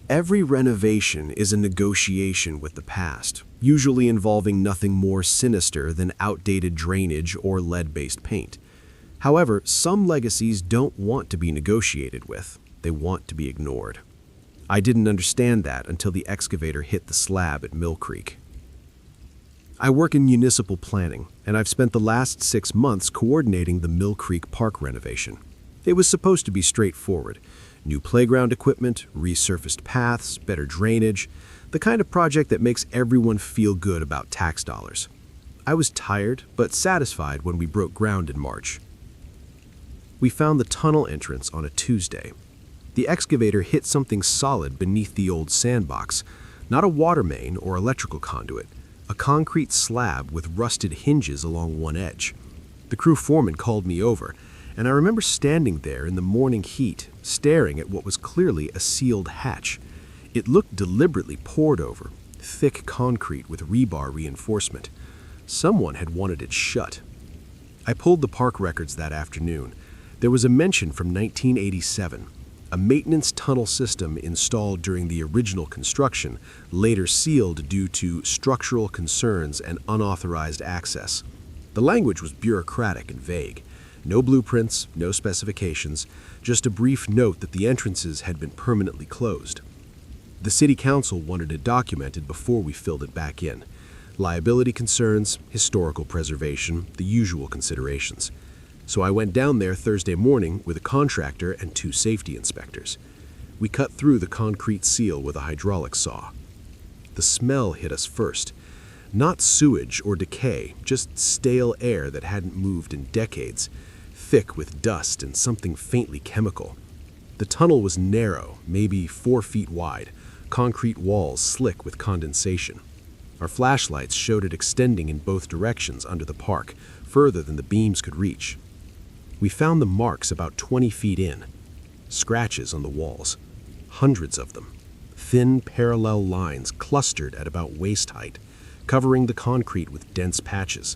Every renovation is a negotiation with the past, usually involving nothing more sinister than outdated drainage or lead-based paint. However, some legacies don't want to be negotiated with. They want to be ignored. I didn't understand that until the excavator hit the slab at Mill Creek. I work in municipal planning, and I've spent the last 6 months coordinating the Mill Creek Park renovation. It was supposed to be straightforward. New playground equipment, resurfaced paths, better drainage, the kind of project that makes everyone feel good about tax dollars. I was tired, but satisfied when we broke ground in March. We found the tunnel entrance on a Tuesday. The excavator hit something solid beneath the old sandbox, not a water main or electrical conduit, a concrete slab with rusted hinges along one edge. The crew foreman called me over, and I remember standing there in the morning heat, staring at what was clearly a sealed hatch. It looked deliberately poured over, thick concrete with rebar reinforcement. Someone had wanted it shut. I pulled the park records that afternoon. There was a mention from 1987, a maintenance tunnel system installed during the original construction, later sealed due to structural concerns and unauthorized access. The language was bureaucratic and vague. No blueprints, no specifications, just a brief note that the entrances had been permanently closed. The city council wanted it documented before we filled it back in. Liability concerns, historical preservation, the usual considerations. So I went down there Thursday morning with a contractor and 2 safety inspectors. We cut through the concrete seal with a hydraulic saw. The smell hit us first. Not sewage or decay, just stale air that hadn't moved in decades, thick with dust and something faintly chemical. The tunnel was narrow, maybe 4 feet wide, concrete walls slick with condensation. Our flashlights showed it extending in both directions under the park, further than the beams could reach. We found the marks about 20 feet in, scratches on the walls, hundreds of them, thin parallel lines clustered at about waist height, covering the concrete with dense patches.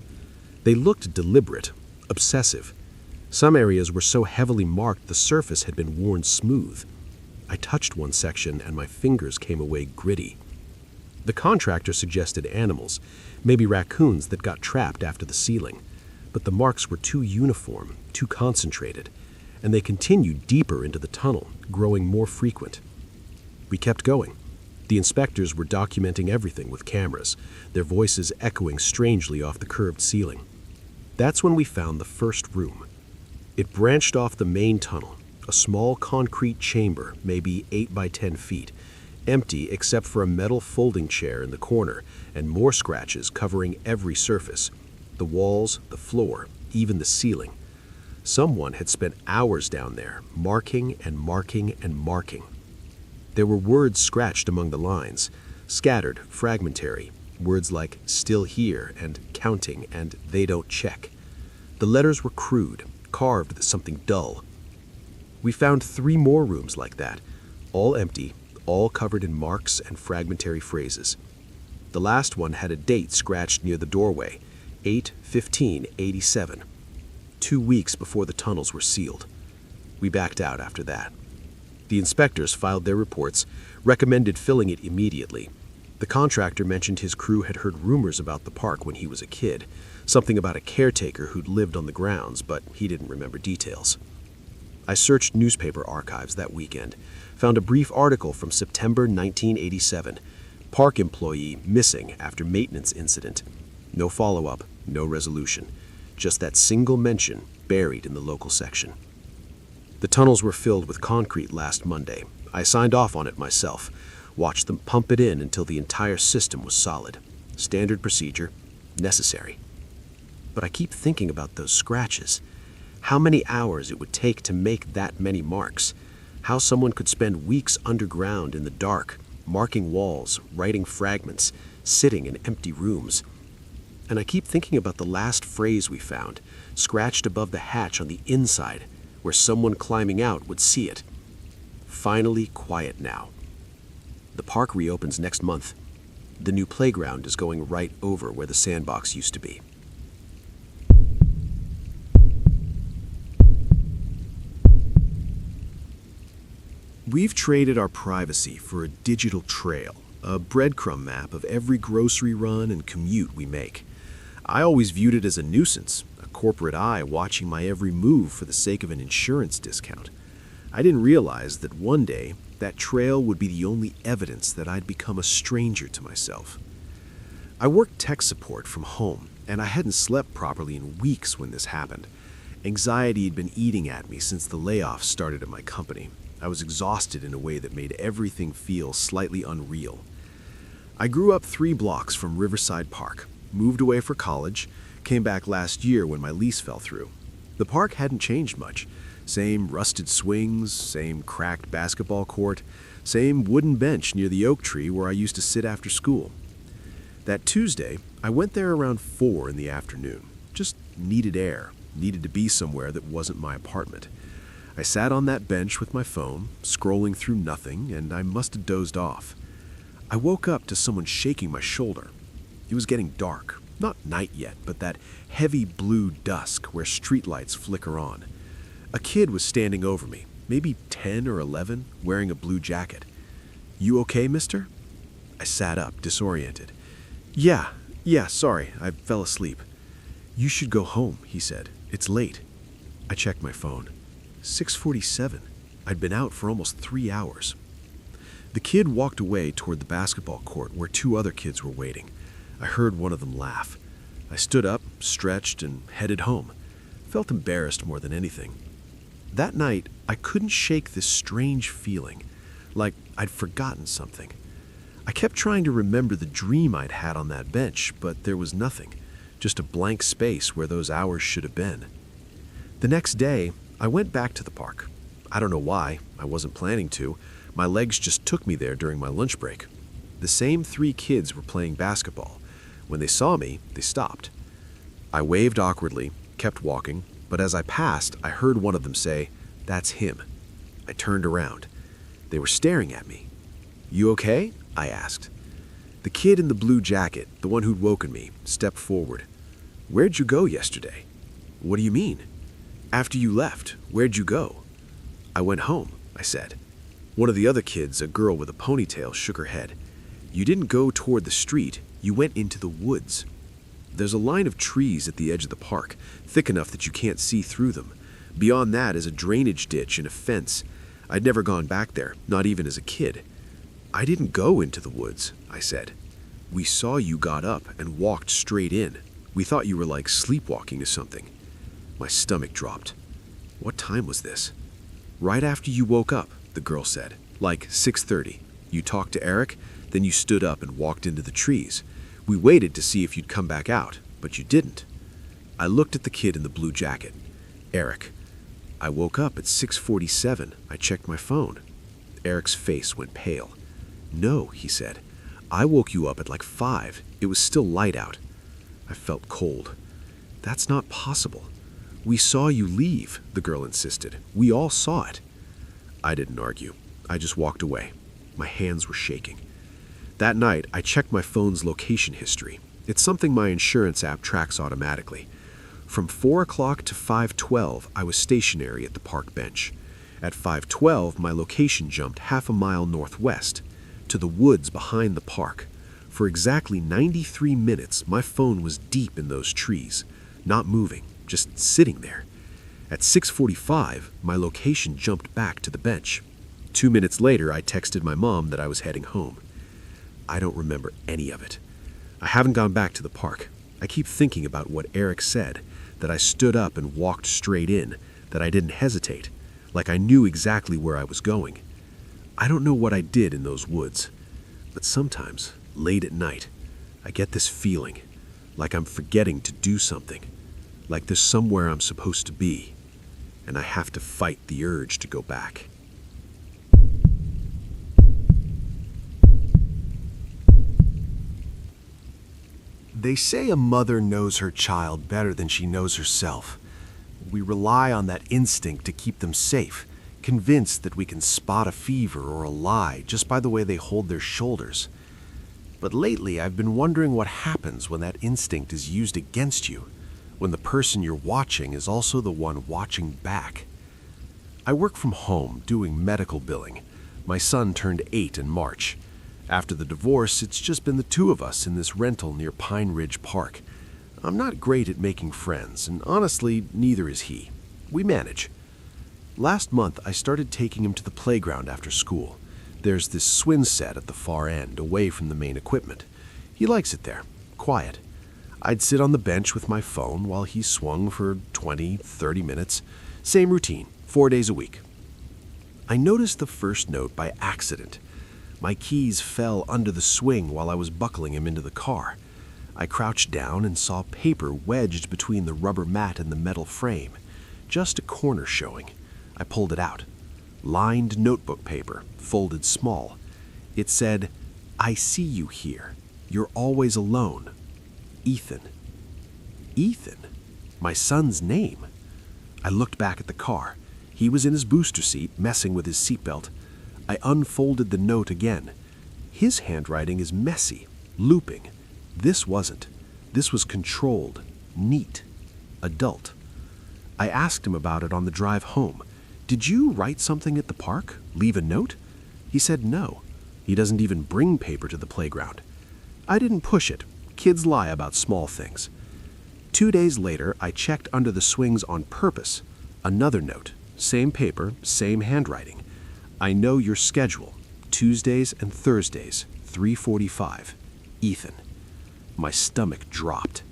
They looked deliberate, obsessive. Some areas were so heavily marked the surface had been worn smooth. I touched one section and my fingers came away gritty. The contractor suggested animals, maybe raccoons that got trapped after the sealing. But the marks were too uniform, too concentrated, and they continued deeper into the tunnel, growing more frequent. We kept going. The inspectors were documenting everything with cameras, their voices echoing strangely off the curved ceiling. That's when we found the first room. It branched off the main tunnel, a small concrete chamber, maybe 8 by 10 feet, empty except for a metal folding chair in the corner and more scratches covering every surface, the walls, the floor, even the ceiling. Someone had spent hours down there, marking and marking and marking. There were words scratched among the lines, scattered, fragmentary, words like still here and counting and they don't check. The letters were crude, carved with something dull. We found 3 more rooms like that, all empty, all covered in marks and fragmentary phrases. The last one had a date scratched near the doorway, 8/15/87, 2 weeks before the tunnels were sealed. We backed out after that. The inspectors filed their reports, recommended filling it immediately. The contractor mentioned his crew had heard rumors about the park when he was a kid, something about a caretaker who'd lived on the grounds, but he didn't remember details. I searched newspaper archives that weekend, found a brief article from September 1987, park employee missing after maintenance incident. No follow-up, no resolution, just that single mention buried in the local section. The tunnels were filled with concrete last Monday. I signed off on it myself, watched them pump it in until the entire system was solid. Standard procedure, necessary. But I keep thinking about those scratches. How many hours it would take to make that many marks. How someone could spend weeks underground in the dark, marking walls, writing fragments, sitting in empty rooms. And I keep thinking about the last phrase we found, scratched above the hatch on the inside, where someone climbing out would see it. Finally quiet now. The park reopens next month. The new playground is going right over where the sandbox used to be. We've traded our privacy for a digital trail, a breadcrumb map of every grocery run and commute we make. I always viewed it as a nuisance, a corporate eye watching my every move for the sake of an insurance discount. I didn't realize that one day, that trail would be the only evidence that I'd become a stranger to myself. I worked tech support from home, and I hadn't slept properly in weeks when this happened. Anxiety had been eating at me since the layoffs started at my company. I was exhausted in a way that made everything feel slightly unreal. I grew up 3 blocks from Riverside Park, moved away for college, came back last year when my lease fell through. The park hadn't changed much. Same rusted swings, same cracked basketball court, same wooden bench near the oak tree where I used to sit after school. That Tuesday, I went there around 4 in the afternoon. Just needed air, needed to be somewhere that wasn't my apartment. I sat on that bench with my phone, scrolling through nothing, and I must have dozed off. I woke up to someone shaking my shoulder. It was getting dark, not night yet, but that heavy blue dusk where streetlights flicker on. A kid was standing over me, maybe 10 or 11, wearing a blue jacket. "You okay, mister?" I sat up, disoriented. Yeah, sorry, I fell asleep." "You should go home," he said. "It's late." I checked my phone. 6:47. I'd been out for almost 3 hours. The kid walked away toward the basketball court where 2 other kids were waiting. I heard one of them laugh. I stood up, stretched, and headed home. Felt embarrassed more than anything. That night, I couldn't shake this strange feeling, like I'd forgotten something. I kept trying to remember the dream I'd had on that bench, but there was nothing, just a blank space where those hours should have been. The next day, I went back to the park. I don't know why, I wasn't planning to. My legs just took me there during my lunch break. The same 3 kids were playing basketball. When they saw me, they stopped. I waved awkwardly, kept walking, but as I passed, I heard one of them say, "That's him." I turned around. They were staring at me. "You okay?" I asked. The kid in the blue jacket, the one who'd woken me, stepped forward. "Where'd you go yesterday?" "What do you mean?" "After you left, where'd you go?" "I went home," I said. One of the other kids, a girl with a ponytail, shook her head. "You didn't go toward the street, you went into the woods. There's a line of trees at the edge of the park, thick enough that you can't see through them. Beyond that is a drainage ditch and a fence. I'd never gone back there, not even as a kid." "I didn't go into the woods," I said. "We saw you got up and walked straight in. We thought you were like sleepwalking or something." My stomach dropped. What time was this? "Right after you woke up," the girl said. "Like 6:30. You talked to Eric, then you stood up and walked into the trees. We waited to see if you'd come back out, but you didn't." I looked at the kid in the blue jacket. "Eric." "I woke up at 6:47. I checked my phone." Eric's face went pale. "No," he said. "I woke you up at like 5. It was still light out." I felt cold. "That's not possible." "We saw you leave," the girl insisted. "We all saw it." I didn't argue. I just walked away. My hands were shaking. That night, I checked my phone's location history. It's something my insurance app tracks automatically. From 4 o'clock to 5:12, I was stationary at the park bench. At 5:12, my location jumped half a mile northwest, to the woods behind the park. For exactly 93 minutes, my phone was deep in those trees, not moving, just sitting there. At 6:45, my location jumped back to the bench. 2 minutes later, I texted my mom that I was heading home. I don't remember any of it. I haven't gone back to the park. I keep thinking about what Eric said, that I stood up and walked straight in, that I didn't hesitate, like I knew exactly where I was going. I don't know what I did in those woods, but sometimes, late at night, I get this feeling, like I'm forgetting to do something, like there's somewhere I'm supposed to be, and I have to fight the urge to go back. They say a mother knows her child better than she knows herself. We rely on that instinct to keep them safe, convinced that we can spot a fever or a lie just by the way they hold their shoulders. But lately, I've been wondering what happens when that instinct is used against you, when the person you're watching is also the one watching back. I work from home doing medical billing. My son turned 8 in March. After the divorce, it's just been the two of us in this rental near Pine Ridge Park. I'm not great at making friends, and honestly, neither is he. We manage. Last month, I started taking him to the playground after school. There's this swing set at the far end, away from the main equipment. He likes it there, quiet. I'd sit on the bench with my phone while he swung for 20, 30 minutes. Same routine, 4 days a week. I noticed the first note by accident. My keys fell under the swing while I was buckling him into the car. I crouched down and saw paper wedged between the rubber mat and the metal frame. Just a corner showing. I pulled it out. Lined notebook paper, folded small. It said, "I see you here. You're always alone. Ethan." Ethan? My son's name. I looked back at the car. He was in his booster seat, messing with his seatbelt. I unfolded the note again. His handwriting is messy, looping. This wasn't. This was controlled, neat, adult. I asked him about it on the drive home. "Did you write something at the park? Leave a note?" He said no. He doesn't even bring paper to the playground. I didn't push it. Kids lie about small things. 2 days later, I checked under the swings on purpose. Another note. Same paper, same handwriting. "I know your schedule. Tuesdays and Thursdays, 3:45. Ethan." My stomach dropped.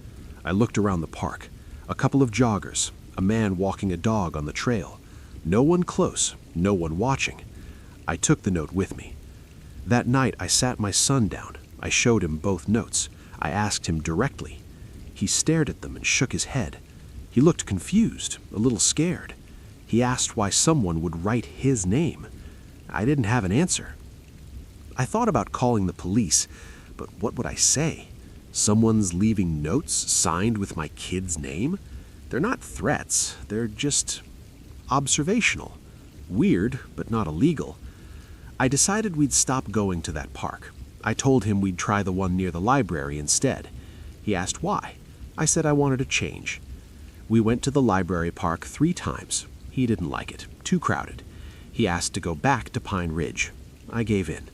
I looked around the park. A couple of joggers, a man walking a dog on the trail. No one close, no one watching. I took the note with me. That night, I sat my son down. I showed him both notes. I asked him directly. He stared at them and shook his head. He looked confused, a little scared. He asked why someone would write his name. I didn't have an answer. I thought about calling the police, but what would I say? Someone's leaving notes signed with my kid's name? They're not threats, they're just observational. Weird, but not illegal. I decided we'd stop going to that park. I told him we'd try the one near the library instead. He asked why. I said I wanted a change. We went to the library park 3 times. He didn't like it, too crowded. He asked to go back to Pine Ridge. I gave in.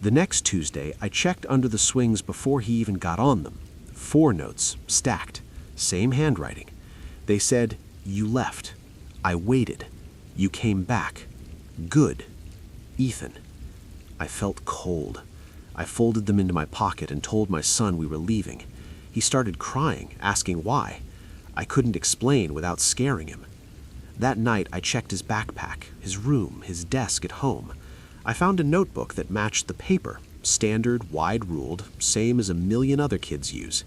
The next Tuesday, I checked under the swings before he even got on them. 4 notes, stacked, same handwriting. They said, "You left. I waited. You came back. Good. Ethan." I felt cold. I folded them into my pocket and told my son we were leaving. He started crying, asking why. I couldn't explain without scaring him. That night, I checked his backpack, his room, his desk at home. I found a notebook that matched the paper, standard, wide-ruled, same as a million other kids use.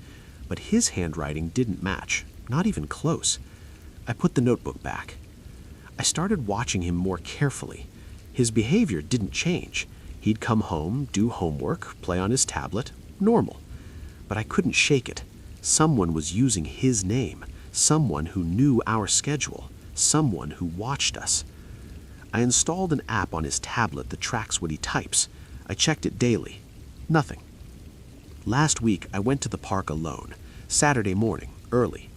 But his handwriting didn't match, not even close. I put the notebook back. I started watching him more carefully. His behavior didn't change. He'd come home, do homework, play on his tablet, normal. But I couldn't shake it. Someone was using his name, someone who knew our schedule, someone who watched us. I installed an app on his tablet that tracks what he types. I checked it daily. Nothing. Last week, I went to the park alone, Saturday morning, early.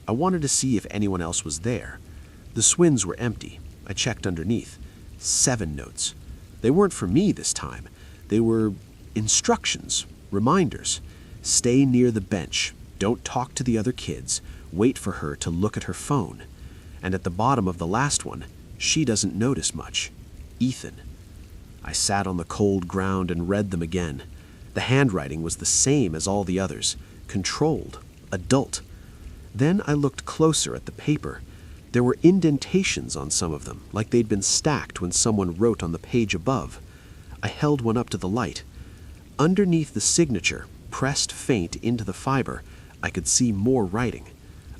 I wanted to see if anyone else was there. The swings were empty. I checked underneath. 7 notes. They weren't for me this time. They were instructions, reminders. Stay near the bench. Don't talk to the other kids. Wait for her to look at her phone. And at the bottom of the last one, she doesn't notice much. Ethan. I sat on the cold ground and read them again. The handwriting was the same as all the others. Controlled. Adult. Then I looked closer at the paper. There were indentations on some of them, like they'd been stacked when someone wrote on the page above. I held one up to the light. Underneath the signature, pressed faint into the fiber, I could see more writing.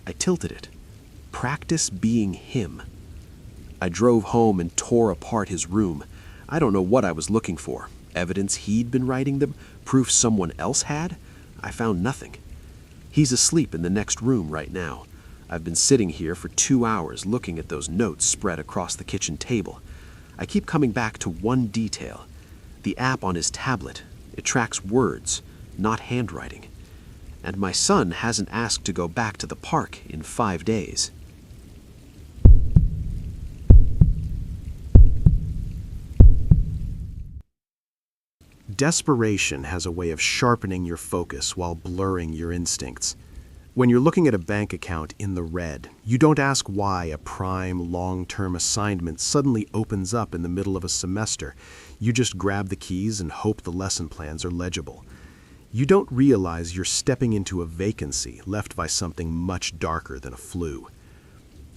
I tilted it. Practice being him. I drove home and tore apart his room. I don't know what I was looking for. Evidence he'd been writing them? Proof someone else had? I found nothing. He's asleep in the next room right now. I've been sitting here for 2 hours looking at those notes spread across the kitchen table. I keep coming back to one detail. The app on his tablet. It tracks words, not handwriting. And my son hasn't asked to go back to the park in 5 days. Desperation has a way of sharpening your focus while blurring your instincts. When you're looking at a bank account in the red, you don't ask why a prime, long-term assignment suddenly opens up in the middle of a semester. You just grab the keys and hope the lesson plans are legible. You don't realize you're stepping into a vacancy left by something much darker than a flu.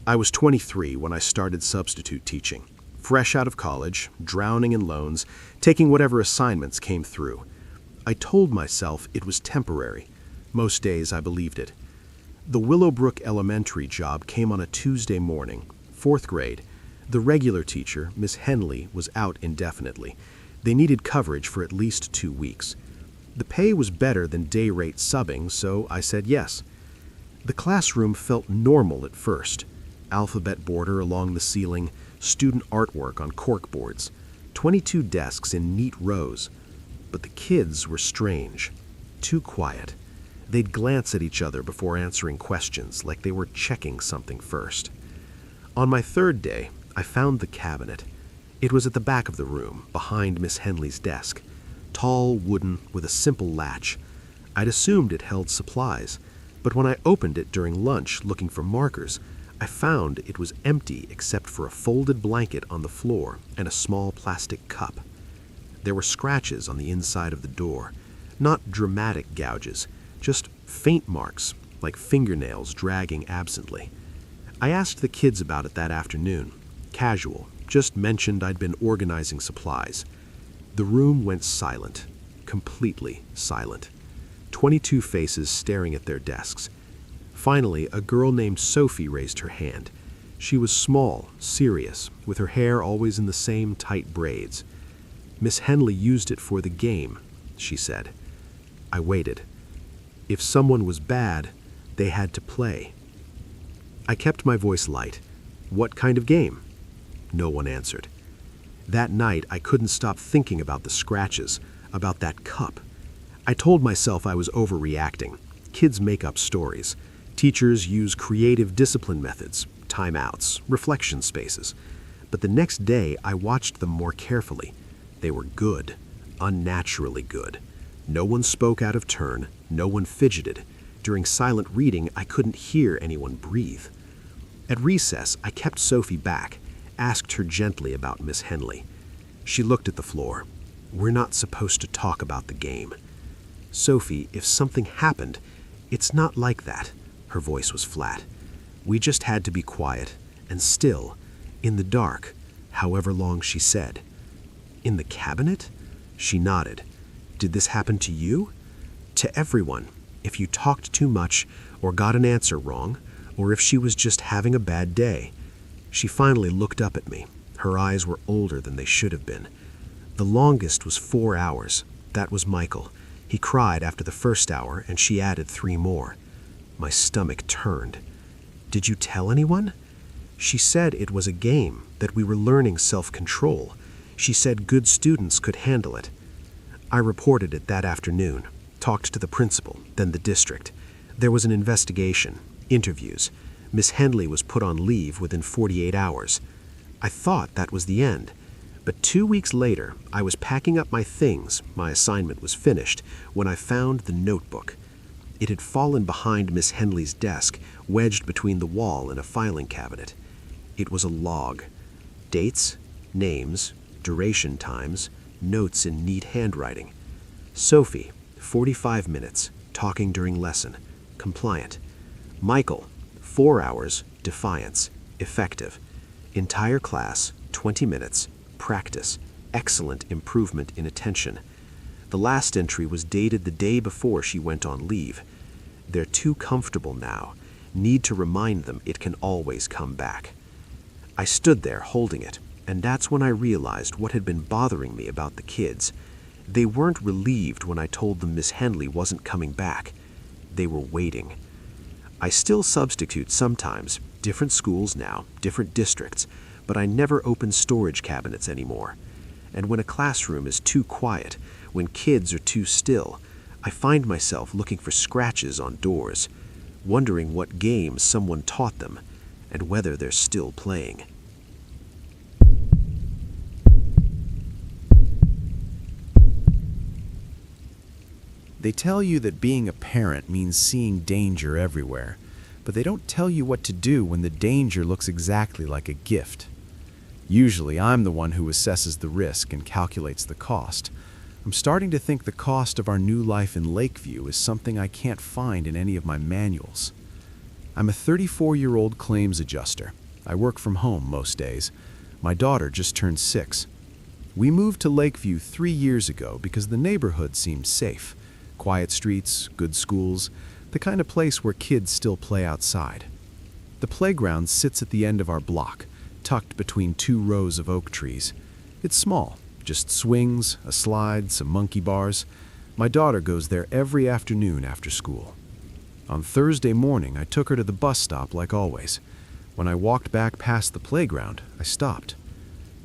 I was 23 when I started substitute teaching. Fresh out of college, drowning in loans, taking whatever assignments came through. I told myself it was temporary. Most days I believed it. The Willowbrook Elementary job came on a Tuesday morning, 4th grade. The regular teacher, Miss Henley, was out indefinitely. They needed coverage for at least 2 weeks. The pay was better than day rate subbing, so I said yes. The classroom felt normal at first. Alphabet border along the ceiling, student artwork on corkboards, 22 desks in neat rows. But the kids were strange, too quiet. They'd glance at each other before answering questions, like they were checking something first. On my 3rd day, I found the cabinet. It was at the back of the room, behind Miss Henley's desk. Tall, wooden, with a simple latch. I'd assumed it held supplies, but when I opened it during lunch looking for markers, I found it was empty except for a folded blanket on the floor and a small plastic cup. There were scratches on the inside of the door, not dramatic gouges, just faint marks, like fingernails dragging absently. I asked the kids about it that afternoon. Casual, just mentioned I'd been organizing supplies. The room went silent, completely silent. 22 faces staring at their desks. Finally, a girl named Sophie raised her hand. She was small, serious, with her hair always in the same tight braids. Miss Henley used it for the game, she said. I waited. If someone was bad, they had to play. I kept my voice light. What kind of game? No one answered. That night, I couldn't stop thinking about the scratches, about that cup. I told myself I was overreacting. Kids make up stories. Teachers use creative discipline methods, timeouts, reflection spaces. But the next day, I watched them more carefully. They were good, unnaturally good. No one spoke out of turn, no one fidgeted. During silent reading, I couldn't hear anyone breathe. At recess, I kept Sophie back, asked her gently about Miss Henley. She looked at the floor. We're not supposed to talk about the game. Sophie, if something happened, it's not like that. Her voice was flat. We just had to be quiet and still, in the dark, however long she said. In the cabinet? She nodded. Did this happen to you? To everyone. If you talked too much or got an answer wrong, or if she was just having a bad day. She finally looked up at me. Her eyes were older than they should have been. The longest was 4 hours. That was Michael. He cried after the first hour, and she added 3 more. My stomach turned. Did you tell anyone? She said it was a game, that we were learning self-control. She said good students could handle it. I reported it that afternoon, talked to the principal, then the district. There was an investigation, interviews. Miss Henley was put on leave within 48 hours. I thought that was the end. But 2 weeks later, I was packing up my things, my assignment was finished, when I found the notebook. It had fallen behind Miss Henley's desk, wedged between the wall and a filing cabinet. It was a log. Dates, names, duration times, notes in neat handwriting. Sophie, 45 minutes, talking during lesson, compliant. Michael, 4 hours, defiance, effective. Entire class, 20 minutes, practice, excellent improvement in attention. The last entry was dated the day before she went on leave. They're too comfortable now. Need to remind them it can always come back. I stood there holding it, and that's when I realized what had been bothering me about the kids. They weren't relieved when I told them Miss Henley wasn't coming back. They were waiting. I still substitute sometimes, different schools now, different districts, but I never open storage cabinets anymore. And when a classroom is too quiet, when kids are too still, I find myself looking for scratches on doors, wondering what games someone taught them and whether they're still playing. They tell you that being a parent means seeing danger everywhere, but they don't tell you what to do when the danger looks exactly like a gift. Usually, I'm the one who assesses the risk and calculates the cost. I'm starting to think the cost of our new life in Lakeview is something I can't find in any of my manuals. I'm a 34-year-old claims adjuster. I work from home most days. My daughter just turned 6. We moved to Lakeview 3 years ago because the neighborhood seemed safe. Quiet streets, good schools, the kind of place where kids still play outside. The playground sits at the end of our block, tucked between 2 rows of oak trees. It's small, just swings, a slide, some monkey bars. My daughter goes there every afternoon after school. On Thursday morning, I took her to the bus stop like always. When I walked back past the playground, I stopped.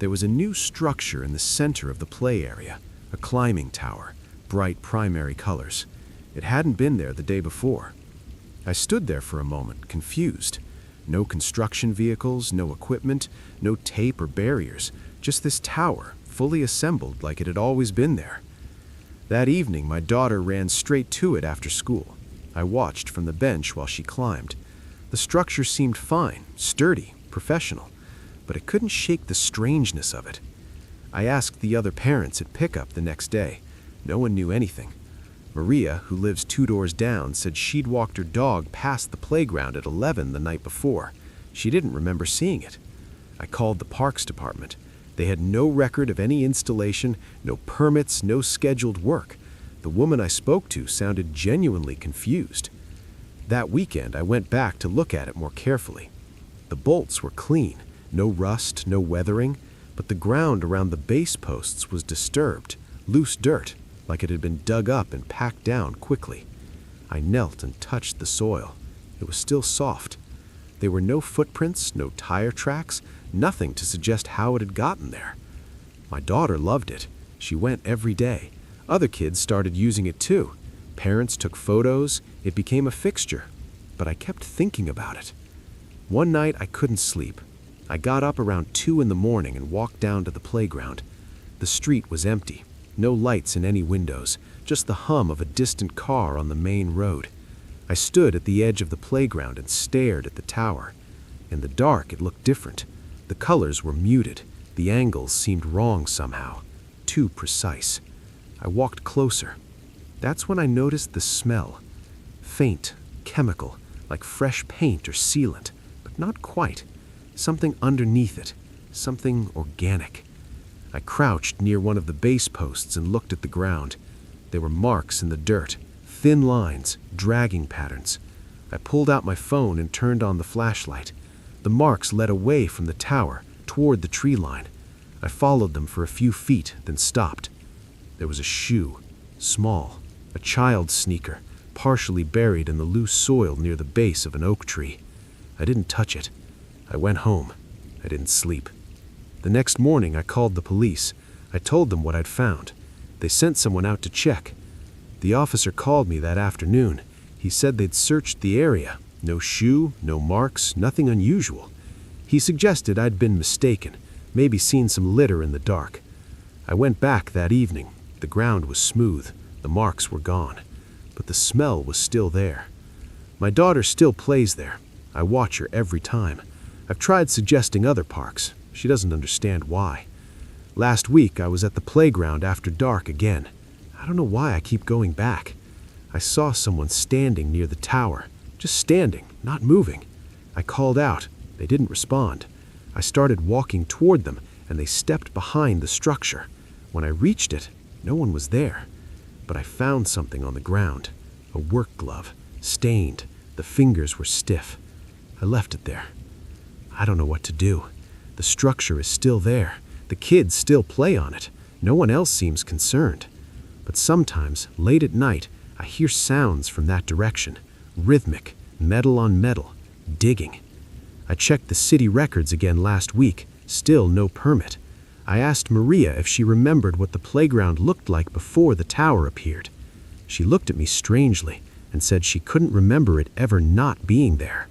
There was a new structure in the center of the play area, a climbing tower, bright primary colors. It hadn't been there the day before. I stood there for a moment, confused. No construction vehicles, no equipment, no tape or barriers, just this tower, fully assembled like it had always been there. That evening, my daughter ran straight to it after school. I watched from the bench while she climbed. The structure seemed fine, sturdy, professional, but it couldn't shake the strangeness of it. I asked the other parents at pickup the next day. No one knew anything. Maria, who lives 2 doors down, said she'd walked her dog past the playground at 11 the night before. She didn't remember seeing it. I called the parks department. They had no record of any installation, no permits, no scheduled work. The woman I spoke to sounded genuinely confused. That weekend, I went back to look at it more carefully. The bolts were clean, no rust, no weathering, but the ground around the base posts was disturbed, loose dirt, like it had been dug up and packed down quickly. I knelt and touched the soil. It was still soft. There were no footprints, no tire tracks, nothing to suggest how it had gotten there. My daughter loved it. She went every day. Other kids started using it too. Parents took photos. It became a fixture. But I kept thinking about it. One night I couldn't sleep. I got up around 2 in the morning and walked down to the playground. The street was empty. No lights in any windows, just the hum of a distant car on the main road. I stood at the edge of the playground and stared at the tower. In the dark, it looked different. The colors were muted. The angles seemed wrong somehow, too precise. I walked closer. That's when I noticed the smell. Faint, chemical, like fresh paint or sealant, but not quite. Something underneath it, something organic. I crouched near one of the base posts and looked at the ground. There were marks in the dirt, thin lines, dragging patterns. I pulled out my phone and turned on the flashlight. The marks led away from the tower, toward the tree line. I followed them for a few feet, then stopped. There was a shoe, small, a child's sneaker, partially buried in the loose soil near the base of an oak tree. I didn't touch it. I went home. I didn't sleep. The next morning, I called the police. I told them what I'd found. They sent someone out to check. The officer called me that afternoon. He said they'd searched the area. No shoe, no marks, nothing unusual. He suggested I'd been mistaken, maybe seen some litter in the dark. I went back that evening. The ground was smooth. The marks were gone. But the smell was still there. My daughter still plays there. I watch her every time. I've tried suggesting other parks. She doesn't understand why. Last week, I was at the playground after dark again. I don't know why I keep going back. I saw someone standing near the tower. Just standing, not moving. I called out. They didn't respond. I started walking toward them, and they stepped behind the structure. When I reached it, no one was there. But I found something on the ground. A work glove, stained. The fingers were stiff. I left it there. I don't know what to do. The structure is still there. The kids still play on it. No one else seems concerned. But sometimes, late at night, I hear sounds from that direction. Rhythmic, metal on metal, digging. I checked the city records again last week. Still no permit. I asked Maria if she remembered what the playground looked like before the tower appeared. She looked at me strangely and said she couldn't remember it ever not being there.